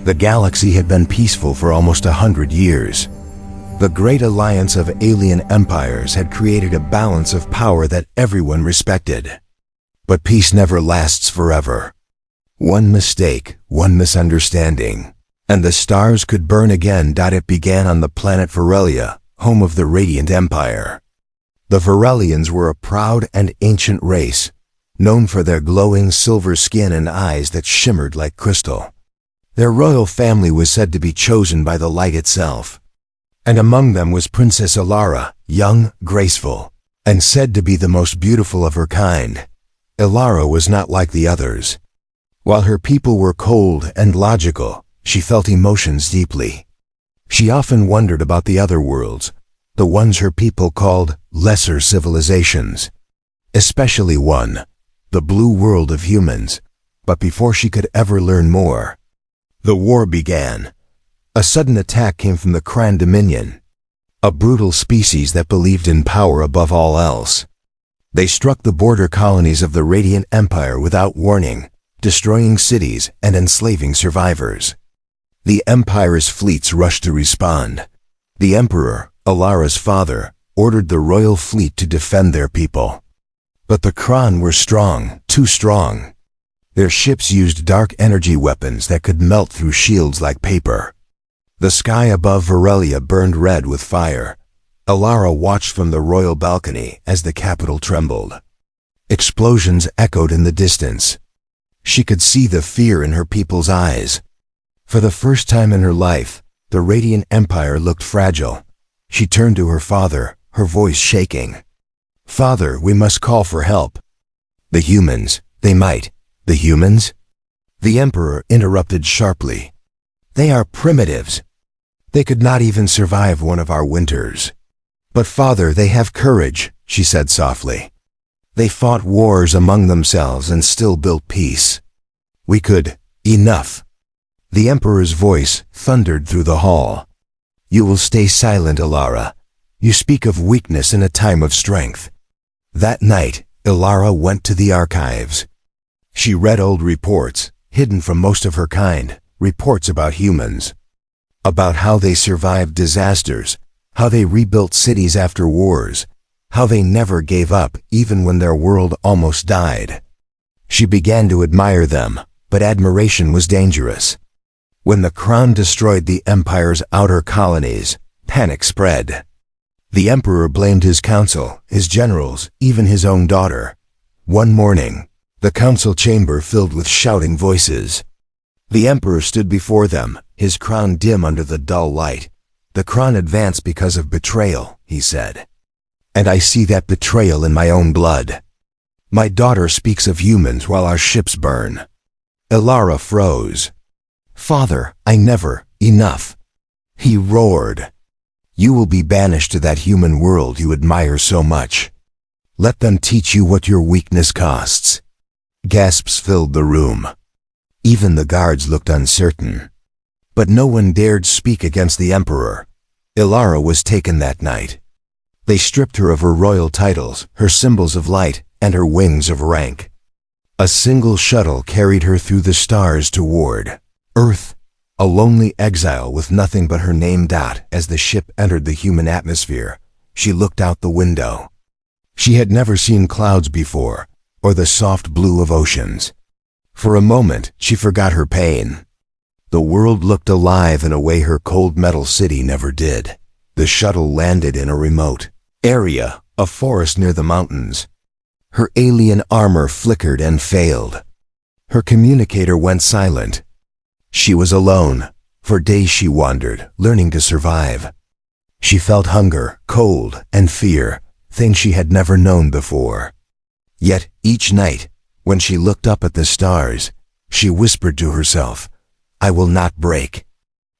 The galaxy had been peaceful for almost 100 years. The great alliance of alien empires had created a balance of power that everyone respected. But peace never lasts forever. One mistake, one misunderstanding, and the stars could burn again. It began on the planet Varelia, home of the Radiant Empire. The Varelians were a proud and ancient race, known for their glowing silver skin and eyes that shimmered like crystal. Their royal family was said to be chosen by the light itself. And among them was Princess Ilara, young, graceful, and said to be the most beautiful of her kind. Ilara was not like the others. While her people were cold and logical, she felt emotions deeply. She often wondered about the other worlds, the ones her people called lesser civilizations. Especially one, the blue world of humans. But before she could ever learn more, the war began. A sudden attack came from the Kran Dominion, a brutal species that believed in power above all else. They struck the border colonies of the Radiant Empire without warning, destroying cities and enslaving survivors. The Empire's fleets rushed to respond. The Emperor, Ilara's father, ordered the royal fleet to defend their people. But the Kran were strong, too strong. Their ships used dark energy weapons that could melt through shields like paper. The sky above Varelia burned red with fire. Ilara watched from the royal balcony as the capital trembled. Explosions echoed in the distance. She could see the fear in her people's eyes. For the first time in her life, the Radiant Empire looked fragile. She turned to her father, her voice shaking. "Father, we must call for help." "The humans, they might." "The humans?" The Emperor interrupted sharply. "They are primitives. They could not even survive one of our winters." "But father, they have courage," she said softly. "They fought wars among themselves and still built peace. We could." "Enough." The Emperor's voice thundered through the hall. "You will stay silent, Ilara. You speak of weakness in a time of strength." That night, Ilara went to the archives. She read old reports, hidden from most of her kind, reports about humans. About how they survived disasters, how they rebuilt cities after wars, how they never gave up even when their world almost died. She began to admire them, but admiration was dangerous. When the Kran destroyed the Empire's outer colonies, panic spread. The Emperor blamed his council, his generals, even his own daughter. One morning, the council chamber filled with shouting voices. The Emperor stood before them, his crown dim under the dull light. "The Kran advanced because of betrayal," he said. "And I see that betrayal in my own blood. My daughter speaks of humans while our ships burn." Ilara froze. "Father, I never." "Enough." He roared. "You will be banished to that human world you admire so much. Let them teach you what your weakness costs." Gasps filled the room. Even the guards looked uncertain. But no one dared speak against the Emperor. Ilara was taken that night. They stripped her of her royal titles, her symbols of light, and her wings of rank. A single shuttle carried her through the stars toward Earth, a lonely exile with nothing but her name. As the ship entered the human atmosphere, she looked out the window. She had never seen clouds before, or the soft blue of oceans. For a moment, she forgot her pain. The world looked alive in a way her cold metal city never did. The shuttle landed in a remote area, a forest near the mountains. Her alien armor flickered and failed. Her communicator went silent. She was alone. For days she wandered, learning to survive. She felt hunger, cold, and fear, things she had never known before. Yet, each night, when she looked up at the stars, she whispered to herself, "I will not break."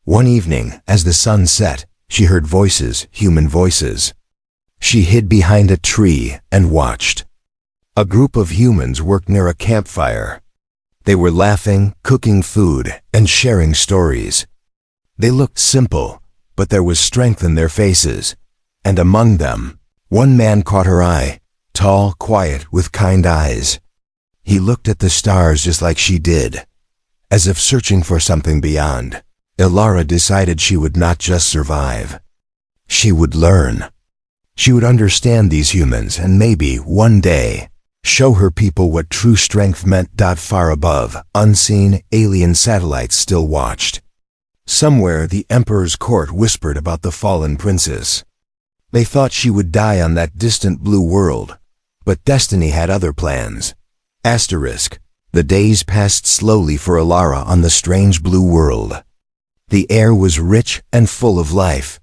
One evening, as the sun set, she heard voices, human voices. She hid behind a tree and watched. A group of humans worked near a campfire. They were laughing, cooking food, and sharing stories. They looked simple, but there was strength in their faces. And among them, one man caught her eye, tall, quiet, with kind eyes. He looked at the stars just like she did. as if searching for something beyond. Ilara decided she would not just survive. She would learn. She would understand these humans and maybe, one day, show her people what true strength meant. Far above, unseen, alien satellites still watched. Somewhere, the Emperor's court whispered about the fallen princess. They thought she would die on that distant blue world, but destiny had other plans. Asterisk. The days passed slowly for Ilara on the strange blue world. The air was rich and full of life.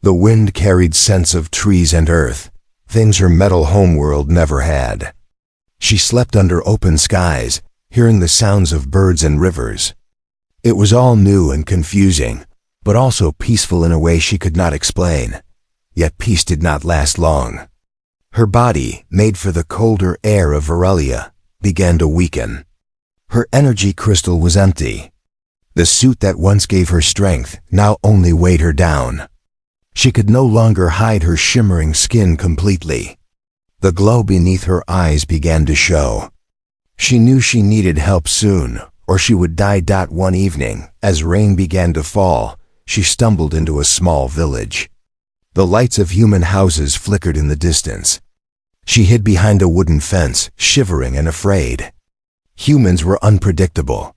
The wind carried scents of trees and earth, things her metal homeworld never had. She slept under open skies, hearing the sounds of birds and rivers. It was all new and confusing, but also peaceful in a way she could not explain. Yet peace did not last long. Her body, made for the colder air of Varelia, began to weaken. Her energy crystal was empty. The suit that once gave her strength now only weighed her down. She could no longer hide her shimmering skin completely. The glow beneath her eyes began to show. She knew she needed help soon, or she would die. One evening, as rain began to fall, she stumbled into a small village. The lights of human houses flickered in the distance. She hid behind a wooden fence, shivering and afraid. Humans were unpredictable.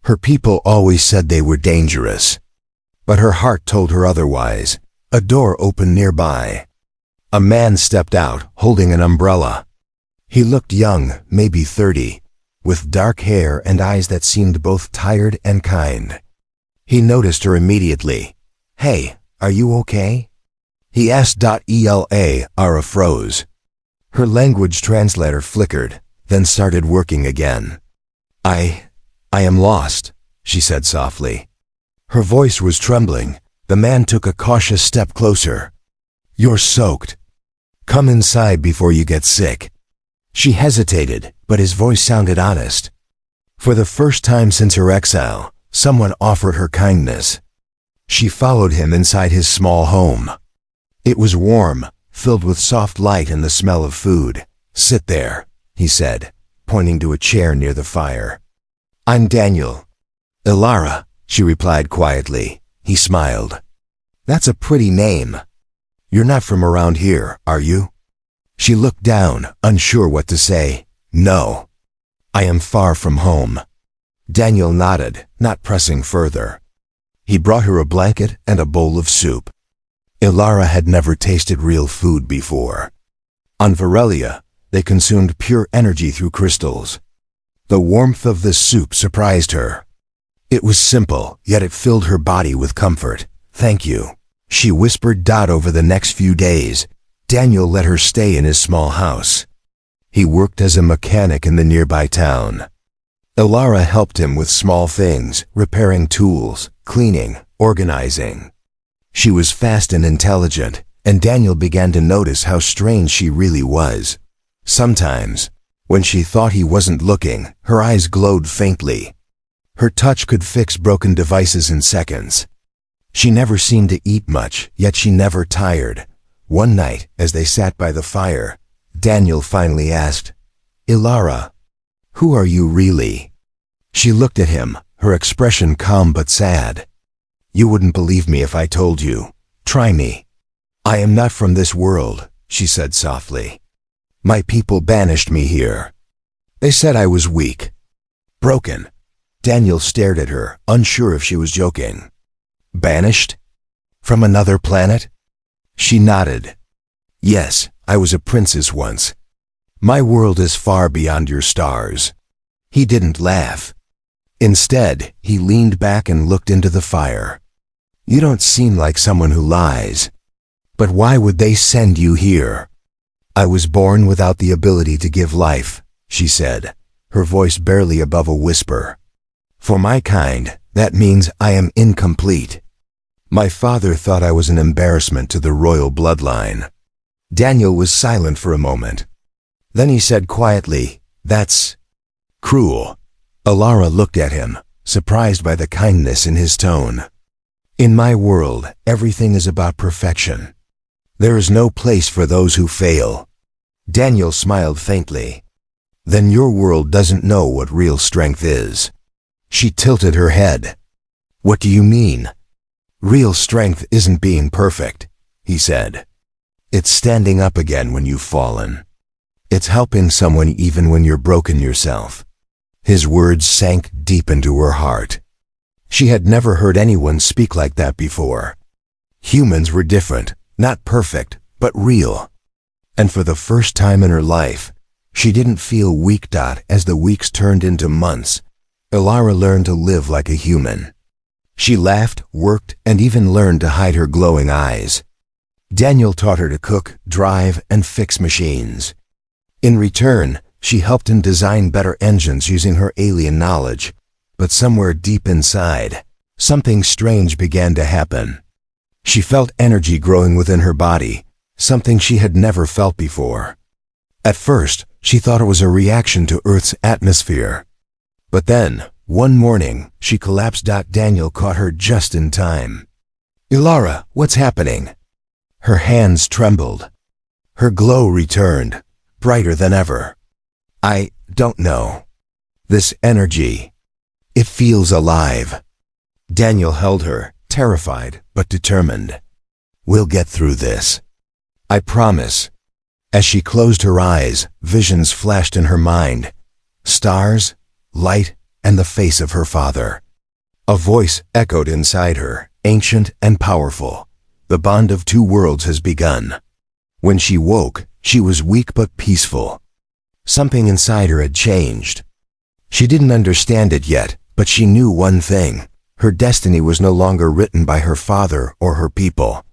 Her people always said they were dangerous. But her heart told her otherwise. A door opened nearby. A man stepped out, holding an umbrella. He looked young, maybe 30, with dark hair and eyes that seemed both tired and kind. He noticed her immediately. "Hey, are you okay?" he asked. Ela froze. Her language translator flickered, then started working again. I am lost," she said softly. Her voice was trembling. The man took a cautious step closer. "You're soaked. Come inside before you get sick." She hesitated, but his voice sounded honest. For the first time since her exile, someone offered her kindness. She followed him inside his small home. It was warm, filled with soft light and the smell of food. "Sit there," he said, pointing to a chair near the fire. "I'm Daniel." "Ilara," she replied quietly. He smiled. "That's a pretty name. You're not from around here, are you?" She looked down, unsure what to say. "No. I am far from home." Daniel nodded, not pressing further. He brought her a blanket and a bowl of soup. Ilara had never tasted real food before. On Varelia, they consumed pure energy through crystals. The warmth of the soup surprised her. It was simple, yet it filled her body with comfort. "Thank you," she whispered. Over the next few days, Daniel let her stay in his small house. He worked as a mechanic in the nearby town. Ilara helped him with small things, repairing tools, cleaning, organizing. She was fast and intelligent, and Daniel began to notice how strange she really was. Sometimes, when she thought he wasn't looking, her eyes glowed faintly. Her touch could fix broken devices in seconds. She never seemed to eat much, yet she never tired. One night, as they sat by the fire, Daniel finally asked, "Ilara, who are you really?" She looked at him, her expression calm but sad. "You wouldn't believe me if I told you. Try me." "I am not from this world," she said softly. "My people banished me here. They said I was weak, broken." Daniel stared at her, unsure if she was joking. "Banished? From another planet?" She nodded. "Yes, I was a princess once. My world is far beyond your stars." He didn't laugh. Instead, he leaned back and looked into the fire. "You don't seem like someone who lies. But why would they send you here?" "I was born without the ability to give life," she said, her voice barely above a whisper. "For my kind, that means I am incomplete. My father thought I was an embarrassment to the royal bloodline." Daniel was silent for a moment. Then he said quietly, "That's cruel." Ilara looked at him, surprised by the kindness in his tone. "In my world, everything is about perfection. There is no place for those who fail." Daniel smiled faintly. "Then your world doesn't know what real strength is." She tilted her head. "What do you mean?" "Real strength isn't being perfect," he said. "It's standing up again when you've fallen. It's helping someone even when you're broken yourself." His words sank deep into her heart. She had never heard anyone speak like that before. Humans were different, not perfect, but real. And for the first time in her life, she didn't feel weak. As the weeks turned into months, Ilara learned to live like a human. She laughed, worked, and even learned to hide her glowing eyes. Daniel taught her to cook, drive, and fix machines. In return, she helped him design better engines using her alien knowledge. But somewhere deep inside, something strange began to happen. She felt energy growing within her body, something she had never felt before. At first, she thought it was a reaction to Earth's atmosphere. But then, one morning, she collapsed. Daniel caught her just in time. "Ilara, what's happening?" Her hands trembled. Her glow returned, brighter than ever. "I don't know. This energy, it feels alive." Daniel held her, terrified but determined. "We'll get through this. I promise." As she closed her eyes, visions flashed in her mind. Stars, light, and the face of her father. A voice echoed inside her, ancient and powerful. "The bond of two worlds has begun." When she woke, she was weak but peaceful. Something inside her had changed. She didn't understand it yet, but she knew one thing. Her destiny was no longer written by her father or her people.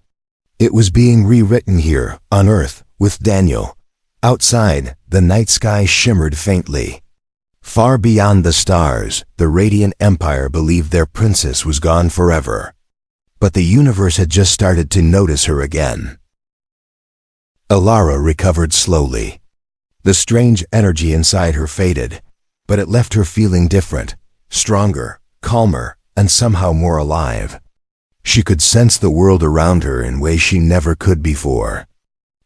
It was being rewritten here, on Earth, with Daniel. Outside, the night sky shimmered faintly. Far beyond the stars, the Radiant Empire believed their princess was gone forever. But the universe had just started to notice her again. Ilara recovered slowly. The strange energy inside her faded, but it left her feeling different, stronger, calmer, and somehow more alive. She could sense the world around her in ways she never could before.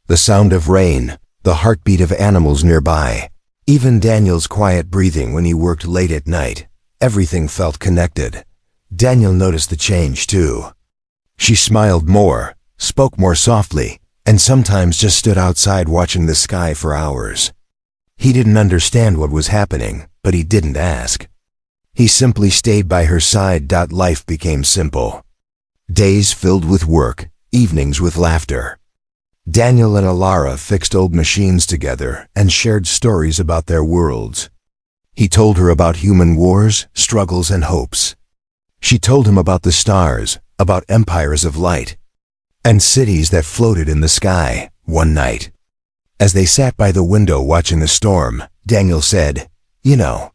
The sound of rain, the heartbeat of animals nearby, even Daniel's quiet breathing when he worked late at night, everything felt connected. Daniel noticed the change too. She smiled more, spoke more softly, and sometimes just stood outside watching the sky for hours. He didn't understand what was happening, but he didn't ask. He simply stayed by her side. Life became simple. Days filled with work, evenings with laughter. Daniel and Ilara fixed old machines together and shared stories about their worlds. He told her about human wars, struggles, and hopes. She told him about the stars, about empires of light, and cities that floated in the sky. One night, as they sat by the window watching the storm, Daniel said, "You know,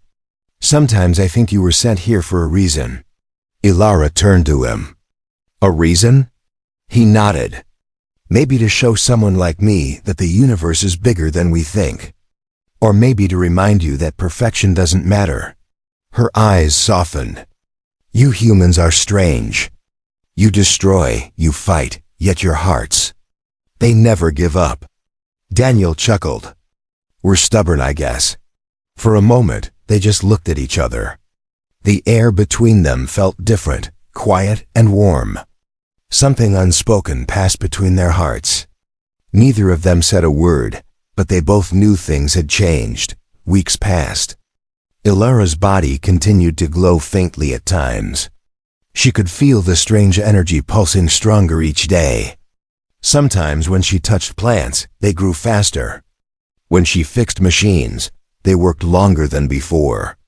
sometimes I think you were sent here for a reason." Ilara turned to him. "A reason?" He nodded. "Maybe to show someone like me that the universe is bigger than we think. Or maybe to remind you that perfection doesn't matter." Her eyes softened. "You humans are strange. You destroy, you fight, yet your hearts, they never give up." Daniel chuckled. "We're stubborn, I guess." For a moment, they just looked at each other. The air between them felt different, quiet and warm. Something unspoken passed between their hearts. Neither of them said a word, but they both knew things had changed. Weeks passed. Ilara's body continued to glow faintly at times. She could feel the strange energy pulsing stronger each day. Sometimes when she touched plants, they grew faster. When she fixed machines, they worked longer than before.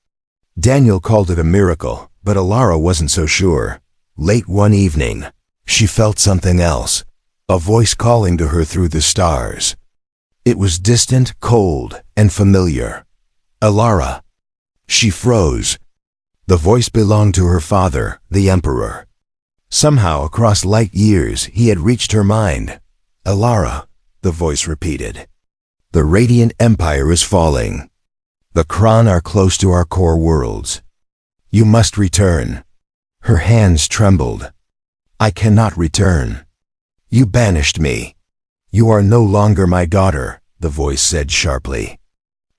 Daniel called it a miracle, but Ilara wasn't so sure. Late one evening, she felt something else, a voice calling to her through the stars. It was distant, cold, and familiar. "Ilara." She froze. The voice belonged to her father, the Emperor. Somehow, across light years, he had reached her mind. "Ilara," the voice repeated. "The Radiant Empire is falling. The Kron are close to our core worlds. You must return." Her hands trembled. "I cannot return. You banished me. You are no longer my daughter," the voice said sharply.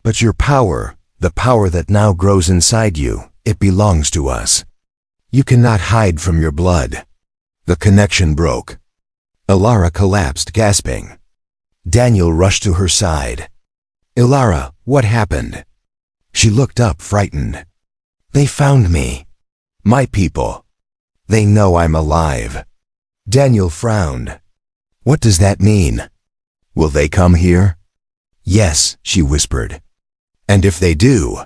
"But your power, the power that now grows inside you, It belongs to us. You cannot hide from your blood." The connection broke. Ilara collapsed, gasping. Daniel rushed to her side. "Ilara, what happened?" She looked up, frightened. "They found me. My people. They know I'm alive." Daniel frowned. "What does that mean? Will they come here?" "Yes," she whispered. "And if they do,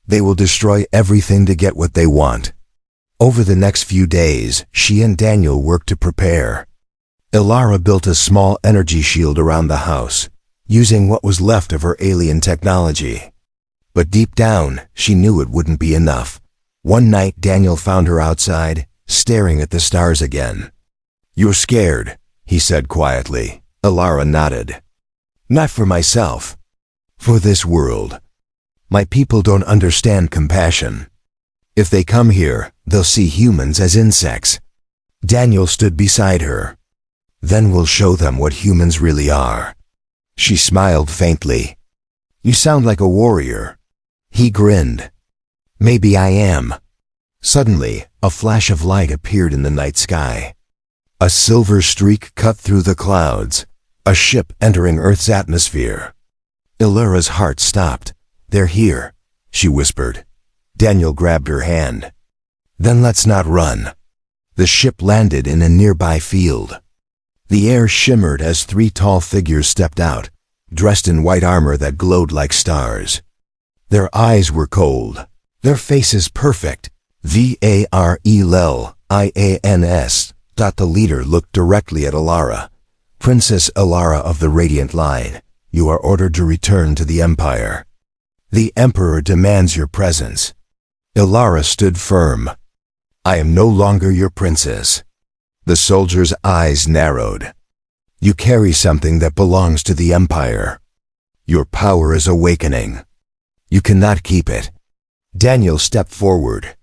they will destroy everything to get what they want." Over the next few days, she and Daniel worked to prepare. Ilara built a small energy shield around the house, using what was left of her alien technology. But deep down, she knew it wouldn't be enough. One night, Daniel found her outside, staring at the stars again. "You're scared," he said quietly. Ilara nodded. "Not for myself. For this world. My people don't understand compassion. If they come here, they'll see humans as insects." Daniel stood beside her. "Then we'll show them what humans really are." She smiled faintly. "You sound like a warrior." He grinned. "Maybe I am." Suddenly, a flash of light appeared in the night sky. A silver streak cut through the clouds, a ship entering Earth's atmosphere. Ilara's heart stopped. "They're here," she whispered. Daniel grabbed her hand. "Then let's not run." The ship landed in a nearby field. The air shimmered as 3 tall figures stepped out, dressed in white armor that glowed like stars. Their eyes were cold, their faces perfect. Varelians. The leader looked directly at Ilara. "Princess Ilara of the Radiant Line, you are ordered to return to the Empire. The Emperor demands your presence." Ilara stood firm. "I am no longer your princess." The soldier's eyes narrowed. "You carry something that belongs to the Empire. Your power is awakening. You cannot keep it." Daniel stepped forward.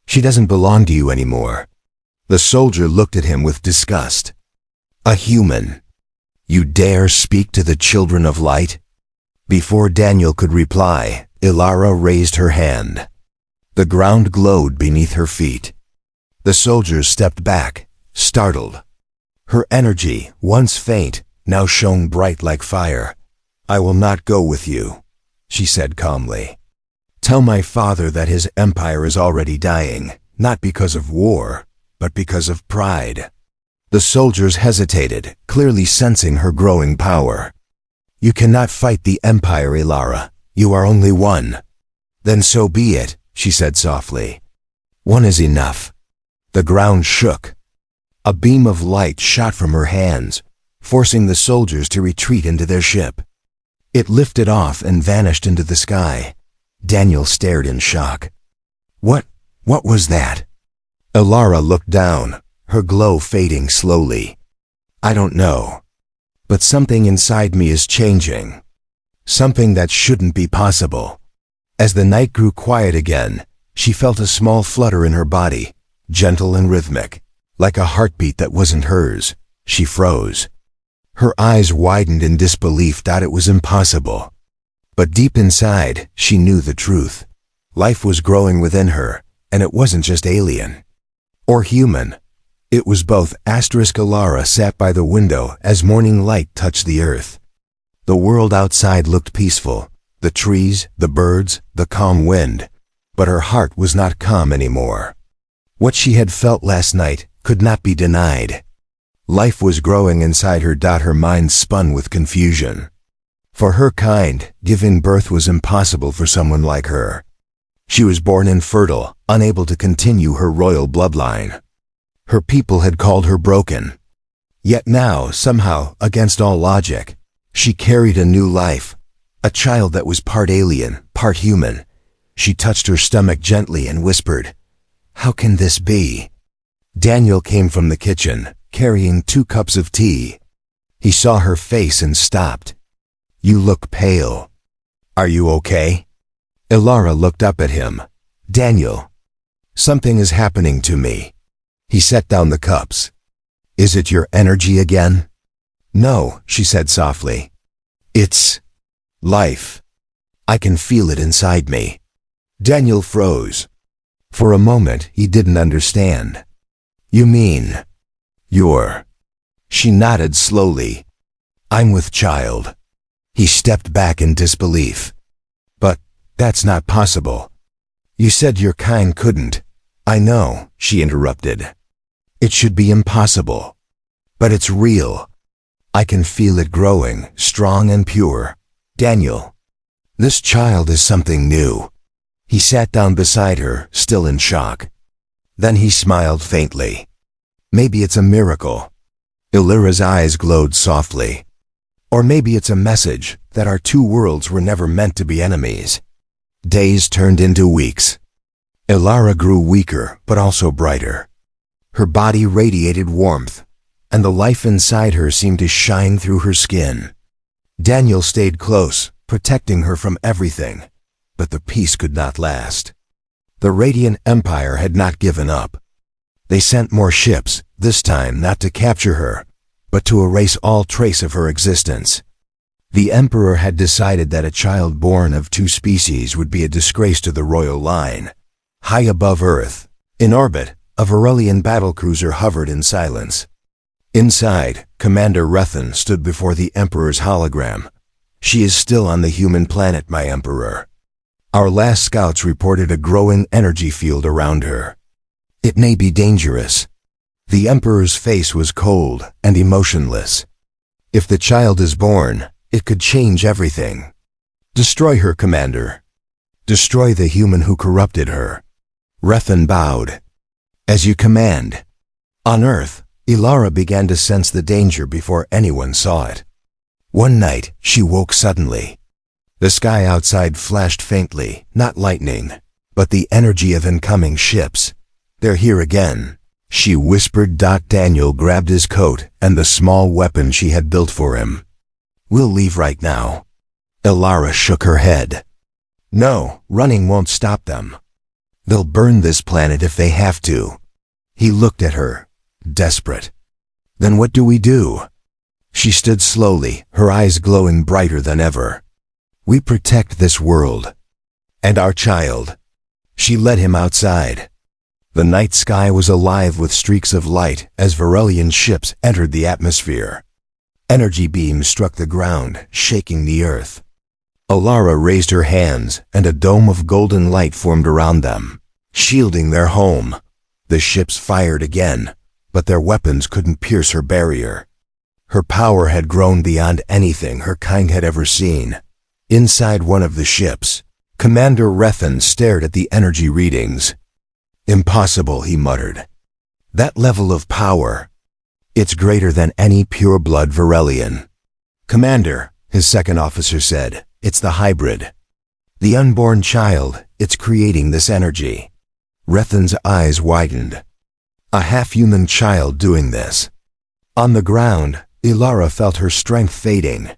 "She doesn't belong to you anymore." The soldier looked at him with disgust. "A human. You dare speak to the children of light?" Before Daniel could reply, Ilara raised her hand. The ground glowed beneath her feet. The soldiers stepped back, startled. Her energy, once faint, now shone bright like fire. "I will not go with you," she said calmly. "Tell my father that his empire is already dying, not because of war, but because of pride." The soldiers hesitated, clearly sensing her growing power. "You cannot fight the Empire, Ilara. You are only one." "Then so be it," she said softly. "One is enough." The ground shook. A beam of light shot from her hands, forcing the soldiers to retreat into their ship. It lifted off and vanished into the sky. Daniel stared in shock. What was that?" Ilara looked down, her glow fading slowly. "I don't know. But something inside me is changing. Something that shouldn't be possible." As the night grew quiet again, she felt a small flutter in her body, gentle and rhythmic, like a heartbeat that wasn't hers. She froze. Her eyes widened in disbelief that it was impossible. But deep inside, she knew the truth. Life was growing within her, and it wasn't just alien. Or human. It was both. Ilara sat by the window as morning light touched the earth. The world outside looked peaceful, the trees, the birds, the calm wind, but her heart was not calm anymore. What she had felt last night could not be denied. Life was growing inside her. Her mind spun with confusion. For her kind, giving birth was impossible for someone like her. She was born infertile, unable to continue her royal bloodline. Her people had called her broken. Yet now, somehow, against all logic, she carried a new life, a child that was part alien, part human. She touched her stomach gently and whispered, "How can this be?" Daniel came from the kitchen, carrying 2 cups of tea. He saw her face and stopped. "You look pale. Are you okay?" Ilara looked up at him. "Daniel, something is happening to me." He set down the cups. "Is it your energy again?" "No," she said softly. "It's life. I can feel it inside me." Daniel froze. For a moment, he didn't understand. You mean, you're... She nodded slowly. I'm with child. He stepped back in disbelief. But that's not possible. You said your kind couldn't. I know, she interrupted. It should be impossible. But it's real. I can feel it growing, strong and pure. Daniel. This child is something new. He sat down beside her, still in shock. Then he smiled faintly. Maybe it's a miracle. Illyra's eyes glowed softly. Or maybe it's a message that our two worlds were never meant to be enemies. Days turned into weeks. Illyra grew weaker, but also brighter. Her body radiated warmth, and the life inside her seemed to shine through her skin. Daniel stayed close, protecting her from everything, but the peace could not last. The Radiant Empire had not given up. They sent more ships, this time not to capture her, but to erase all trace of her existence. The Emperor had decided that a child born of two species would be a disgrace to the royal line. High above Earth, in orbit, a Varelian battlecruiser hovered in silence. Inside, Commander Rethan stood before the Emperor's hologram. She is still on the human planet, my Emperor. Our last scouts reported a growing energy field around her. It may be dangerous. The Emperor's face was cold and emotionless. If the child is born, it could change everything. Destroy her, Commander. Destroy the human who corrupted her. Rethan bowed. As you command. On Earth, Illyra began to sense the danger before anyone saw it. One night, she woke suddenly. The sky outside flashed faintly, not lightning, but the energy of incoming ships. They're here again, she whispered. Daniel grabbed his coat and the small weapon she had built for him. We'll leave right now. Illyra shook her head. No, running won't stop them. They'll burn this planet if they have to. He looked at her, desperate. Then what do we do? She stood slowly, her eyes glowing brighter than ever. We protect this world. And our child. She led him outside. The night sky was alive with streaks of light as Varelian ships entered the atmosphere. Energy beams struck the ground, shaking the earth. Illyra raised her hands, and a dome of golden light formed around them, shielding their home. The ships fired again, but their weapons couldn't pierce her barrier. Her power had grown beyond anything her kind had ever seen. Inside one of the ships, Commander Rethan stared at the energy readings. Impossible, he muttered. That level of power. It's greater than any pure-blood Varelian. Commander, his second officer said, it's the hybrid. The unborn child, it's creating this energy. Rethan's eyes widened. A half-human child doing this. On the ground, Illyra felt her strength fading.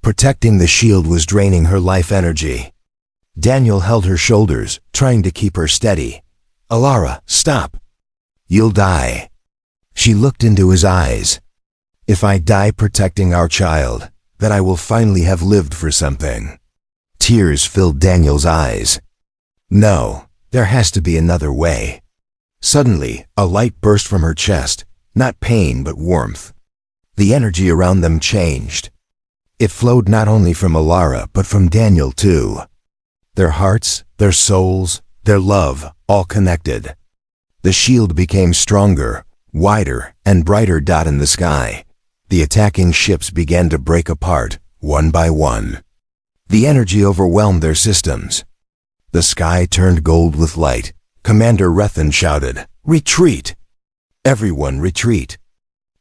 Protecting the shield was draining her life energy. Daniel held her shoulders, trying to keep her steady. Illyra, stop. You'll die. She looked into his eyes. If I die protecting our child, then I will finally have lived for something. Tears filled Daniel's eyes. No, there has to be another way. Suddenly, a light burst from her chest, not pain but warmth. The energy around them changed. It flowed not only from Illyra but from Daniel too. Their hearts, their souls, their love, all connected. The shield became stronger, wider, and brighter. In the sky, the attacking ships began to break apart, one by one. The energy overwhelmed their systems. The sky turned gold with light. Commander Rethan shouted, "Retreat! Everyone retreat!"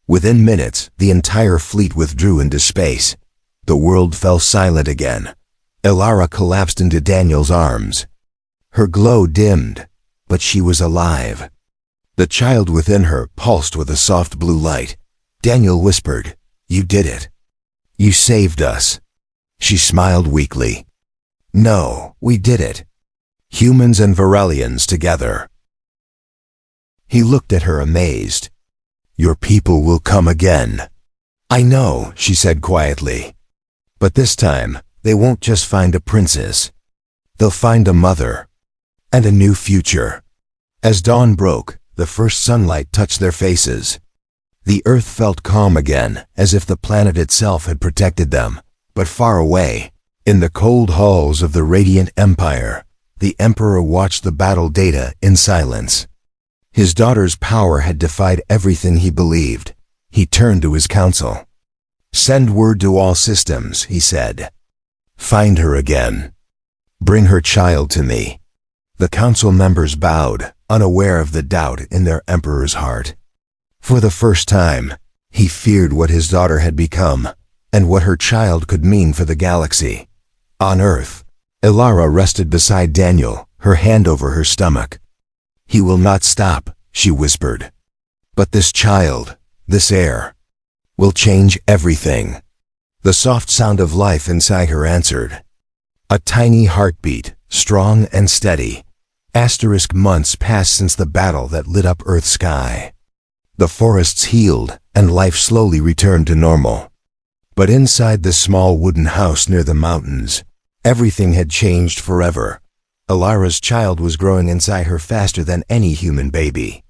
Within minutes, the entire fleet withdrew into space. The world fell silent again. Illyra collapsed into Daniel's arms. Her glow dimmed, but she was alive. The child within her pulsed with a soft blue light. Daniel whispered, "You did it. You saved us." She smiled weakly. "No, we did it. Humans and Varelians together." He looked at her amazed. "Your people will come again." "I know," she said quietly. "But this time, they won't just find a princess. They'll find a mother. And a new future." As dawn broke, the first sunlight touched their faces. The earth felt calm again, as if the planet itself had protected them. But far away, in the cold halls of the Radiant Empire, the Emperor watched the battle data in silence. His daughter's power had defied everything he believed. He turned to his council. "Send word to all systems," he said. "Find her again. Bring her child to me." The council members bowed, unaware of the doubt in their emperor's heart. For the first time, he feared what his daughter had become, and what her child could mean for the galaxy. On Earth, Ilara rested beside Daniel, her hand over her stomach. "He will not stop," she whispered. "But this child, this heir, will change everything." The soft sound of life inside her answered. A tiny heartbeat, strong and steady. Months passed since the battle that lit up Earth's sky. The forests healed, and life slowly returned to normal. But inside the small wooden house near the mountains, everything had changed forever. Ilara's child was growing inside her faster than any human baby.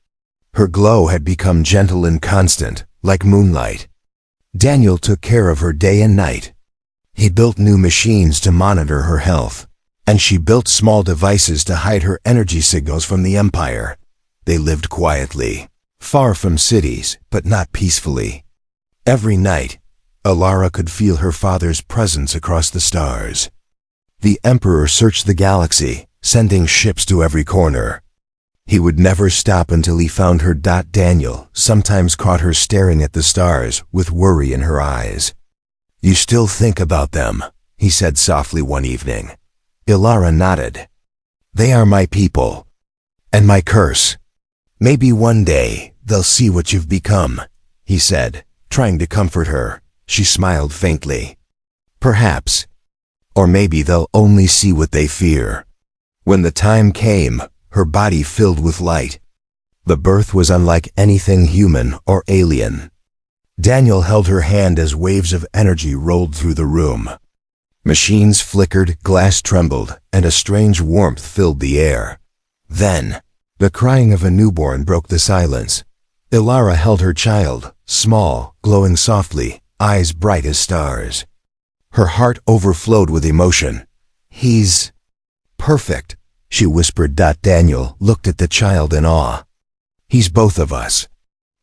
Her glow had become gentle and constant, like moonlight. Daniel took care of her day and night. He built new machines to monitor her health, and she built small devices to hide her energy signals from the Empire. They lived quietly, far from cities, but not peacefully. Every night, Ilara could feel her father's presence across the stars. The Emperor searched the galaxy, sending ships to every corner. He would never stop until he found her. Daniel sometimes caught her staring at the stars with worry in her eyes. "You still think about them," he said softly one evening. Ilara nodded. "They are my people, and my curse. Maybe one day they'll see what you've become," he said, trying to comfort her. She smiled faintly. "Perhaps. Or maybe they'll only see what they fear." When the time came, her body filled with light. The birth was unlike anything human or alien. Daniel held her hand as waves of energy rolled through the room. Machines flickered, glass trembled, and a strange warmth filled the air. Then, the crying of a newborn broke the silence. Ilara held her child, small, glowing softly, eyes bright as stars. Her heart overflowed with emotion. "He's perfect," she whispered. Daniel looked at the child in awe. "He's both of us."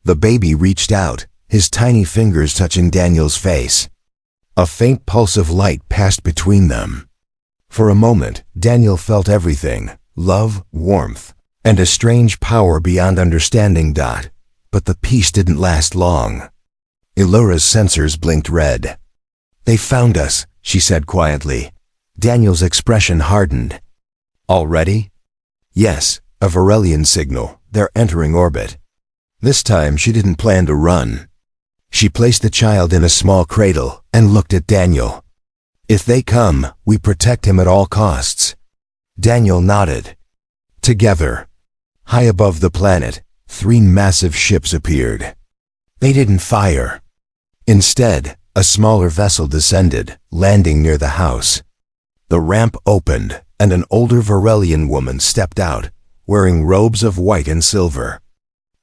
The baby reached out, his tiny fingers touching Daniel's face. A faint pulse of light passed between them. For a moment, Daniel felt everything: love, warmth, and a strange power beyond understanding. But the peace didn't last long. Ilara's sensors blinked red. "They found us," she said quietly. Daniel's expression hardened. "Already?" "Yes, a Varelian signal. They're entering orbit." This time she didn't plan to run. She placed the child in a small cradle and looked at Daniel. "If they come, we protect him at all costs." Daniel nodded. Together, high above the planet, 3 massive ships appeared. They didn't fire. Instead, a smaller vessel descended, landing near the house. The ramp opened, and an older Varelian woman stepped out, wearing robes of white and silver.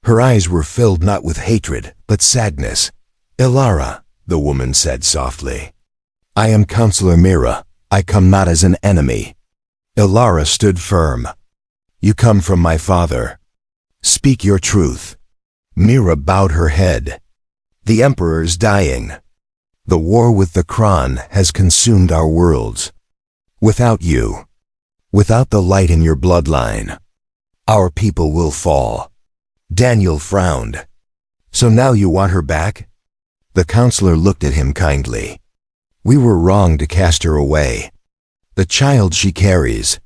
Her eyes were filled not with hatred, but sadness. "Ilara," the woman said softly. "I am Counselor Mira. I come not as an enemy." Ilara stood firm. "You come from my father. Speak your truth." Mira bowed her head. "The Emperor is dying. The war with the Kron has consumed our worlds. Without you, without the light in your bloodline, our people will fall." Daniel frowned. "So now you want her back?" The counselor looked at him kindly. "We were wrong to cast her away. The child she carries,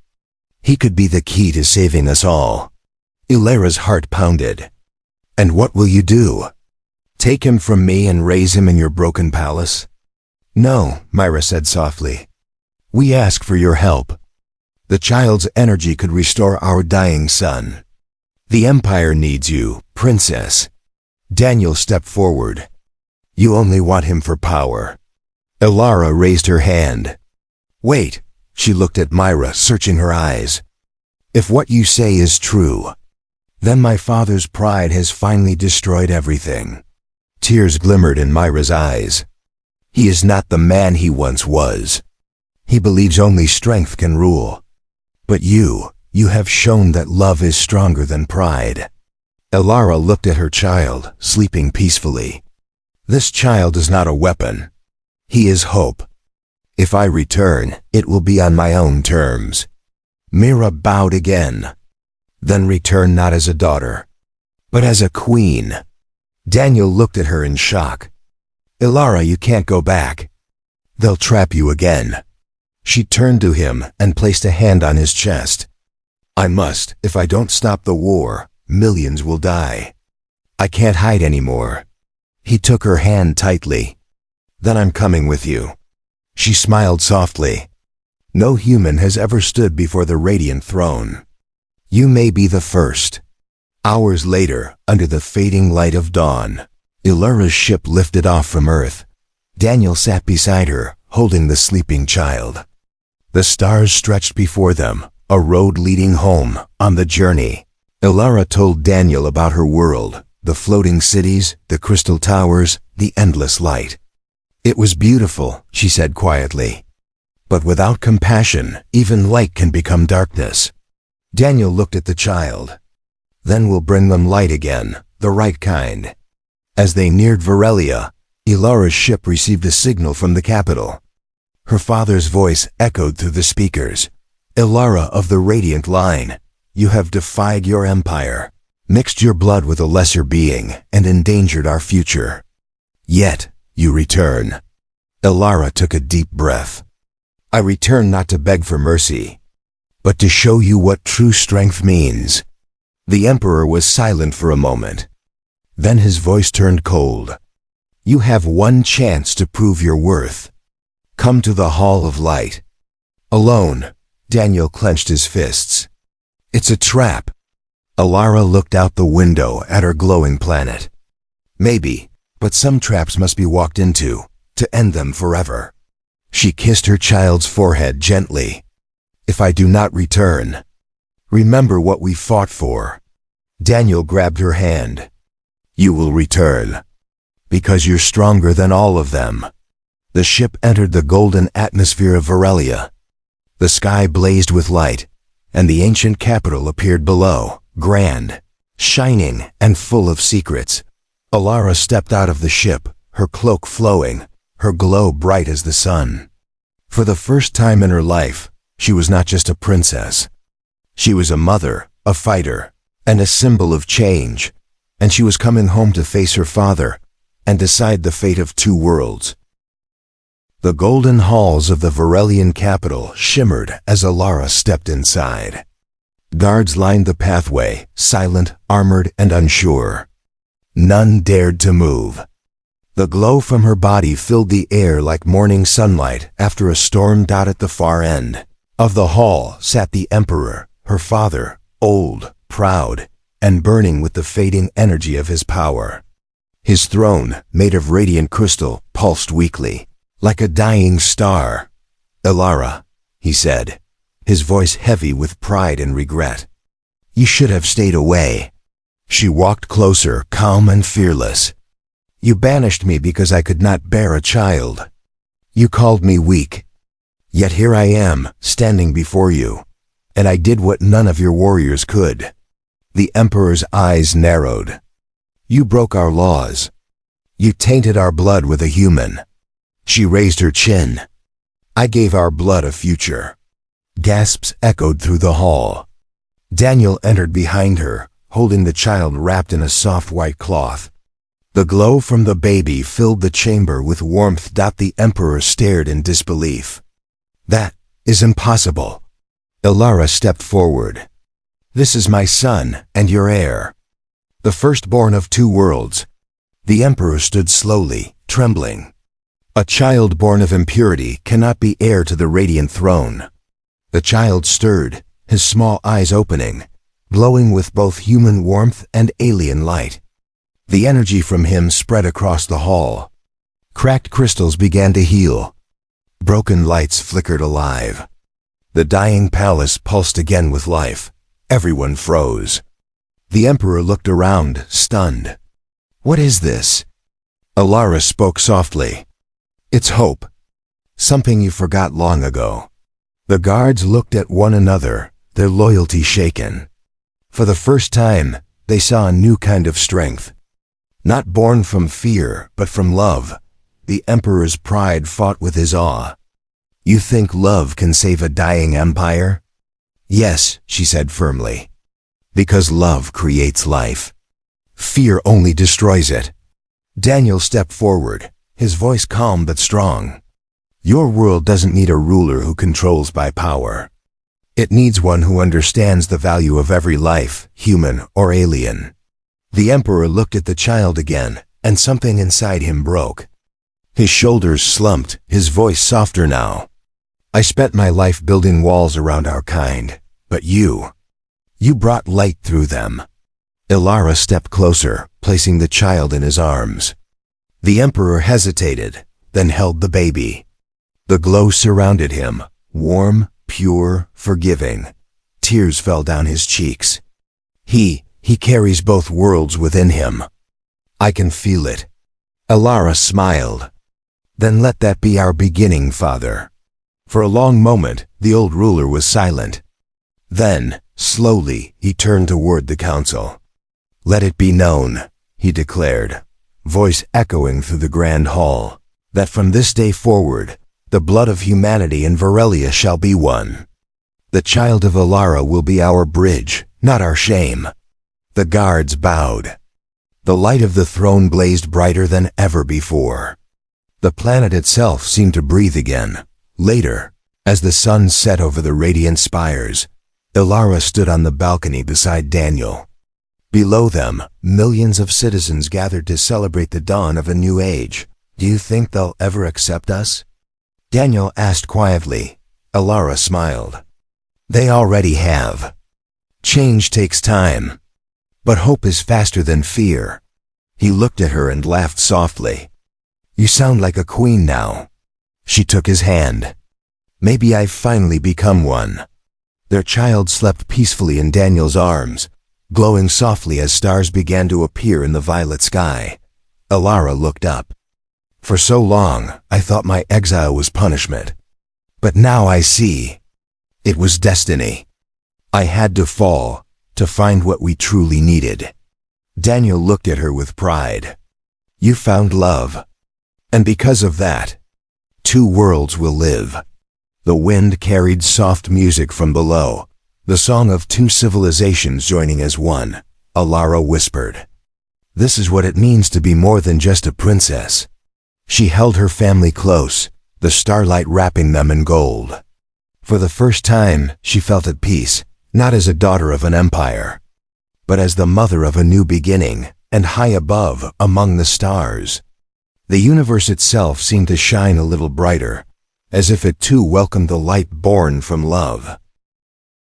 he could be the key to saving us all." Ilara's heart pounded. "And what will you do? Take him from me and raise him in your broken palace?" "No," Mira said softly. "We ask for your help. The child's energy could restore our dying son. The Empire needs you, Princess." Daniel stepped forward. "You only want him for power." Ilara raised her hand. "Wait," she looked at Mira, searching her eyes. "If what you say is true, Then my father's pride has finally destroyed everything. Tears glimmered in Myra's eyes. He is not the man he once was. He believes only strength can rule. But you have shown that love is stronger than pride. Elara looked at her child, sleeping peacefully. This child is not a weapon. He is hope. If I return, it will be on my own terms. Myra bowed again. Then return not as a daughter, but as a queen. Daniel looked at her in shock. Elara, you can't go back. They'll trap you again. She turned to him and placed a hand on his chest. I must. If I don't stop the war, millions will die. I can't hide anymore. He took her hand tightly. Then I'm coming with you. She smiled softly. No human has ever stood before the radiant throne. You may be the first. Hours later, under the fading light of dawn, Elara's ship lifted off from Earth. Daniel sat beside her, holding the sleeping child. The stars stretched before them, a road leading home, on the journey. Elara told Daniel about her world, the floating cities, the crystal towers, the endless light. It was beautiful, she said quietly. But without compassion, even light can become darkness. Daniel looked at the child. Then we'll bring them light again, the right kind. As they neared Varelia, Elara's ship received a signal from the capital. Her father's voice echoed through the speakers. Elara of the Radiant Line, you have defied your empire, mixed your blood with a lesser being, and endangered our future. Yet, you return. Elara took a deep breath. I return not to beg for mercy, but to show you what true strength means. The Emperor was silent for a moment. Then his voice turned cold. You have one chance to prove your worth. Come to the Hall of Light. Alone, Daniel clenched his fists. It's a trap. Elara looked out the window at her glowing planet. Maybe, but some traps must be walked into, to end them forever. She kissed her child's forehead gently. If I do not return, remember what we fought for. Daniel grabbed her hand. You will return, because you're stronger than all of them. The ship entered the golden atmosphere of Varelia. The sky blazed with light, and the ancient capital appeared below, grand, shining, and full of secrets. Elara stepped out of the ship, her cloak flowing, her glow bright as the sun. For the first time in her life, she was not just a princess. She was a mother, a fighter, and a symbol of change, and she was coming home to face her father and decide the fate of two worlds. The golden halls of the Varelian capital shimmered as Elara stepped inside. Guards lined the pathway, silent, armored, and unsure. None dared to move. The glow from her body filled the air like morning sunlight after a storm. At the far end of the hall sat the Emperor, her father, old, proud, and burning with the fading energy of his power. His throne, made of radiant crystal, pulsed weakly, like a dying star. Elara, he said, his voice heavy with pride and regret. You should have stayed away. She walked closer, calm and fearless. You banished me because I could not bear a child. You called me weak. Yet here I am, standing before you, and I did what none of your warriors could. The Emperor's eyes narrowed. You broke our laws. You tainted our blood with a human. She raised her chin. I gave our blood a future. Gasps echoed through the hall. Daniel entered behind her, holding the child wrapped in a soft white cloth. The glow from the baby filled the chamber with warmth. The Emperor stared in disbelief. That is impossible. Elara stepped forward. This is my son and your heir, the firstborn of two worlds. The Emperor stood slowly, trembling. A child born of impurity cannot be heir to the radiant throne. The child stirred, his small eyes opening, glowing with both human warmth and alien light. The energy from him spread across the hall. Cracked crystals began to heal. Broken lights flickered alive. The dying palace pulsed again with life. Everyone froze. The Emperor looked around, stunned. "What is this?" Alara spoke softly. "It's hope. Something you forgot long ago." The guards looked at one another, their loyalty shaken. For the first time, they saw a new kind of strength. Not born from fear, but from love. The Emperor's pride fought with his awe. "You think love can save a dying empire?" "Yes," she said firmly. "Because love creates life. Fear only destroys it." Daniel stepped forward, his voice calm but strong. "Your world doesn't need a ruler who controls by power. It needs one who understands the value of every life, human or alien." The Emperor looked at the child again, and something inside him broke. His shoulders slumped, his voice softer now. "I spent my life building walls around our kind, but you brought light through them." Alara stepped closer, placing the child in his arms. The Emperor hesitated, then held the baby. The glow surrounded him, warm, pure, forgiving. Tears fell down his cheeks. He carries both worlds within him. "I can feel it." Alara smiled. "Then let that be our beginning, Father." For a long moment, the old ruler was silent. Then, slowly, he turned toward the council. "Let it be known," he declared, voice echoing through the grand hall, "that from this day forward, the blood of humanity and Varelia shall be one. The child of Alara will be our bridge, not our shame." The guards bowed. The light of the throne blazed brighter than ever before. The planet itself seemed to breathe again. Later, as the sun set over the radiant spires, Alara stood on the balcony beside Daniel. Below them, millions of citizens gathered to celebrate the dawn of a new age. "Do you think they'll ever accept us?" Daniel asked quietly. Alara smiled. "They already have. Change takes time. But hope is faster than fear." He looked at her and laughed softly. "You sound like a queen now." She took his hand. "Maybe I've finally become one." Their child slept peacefully in Daniel's arms, glowing softly as stars began to appear in the violet sky. Alara looked up. "For so long, I thought my exile was punishment. But now I see. It was destiny. I had to fall, to find what we truly needed." Daniel looked at her with pride. "You found love. And because of that, two worlds will live." The wind carried soft music from below, the song of two civilizations joining as one. Alara whispered, "This is what it means to be more than just a princess." She held her family close, the starlight wrapping them in gold. For the first time, she felt at peace, not as a daughter of an empire, but as the mother of a new beginning, and high above, among the stars. The universe itself seemed to shine a little brighter, as if it too welcomed the light born from love.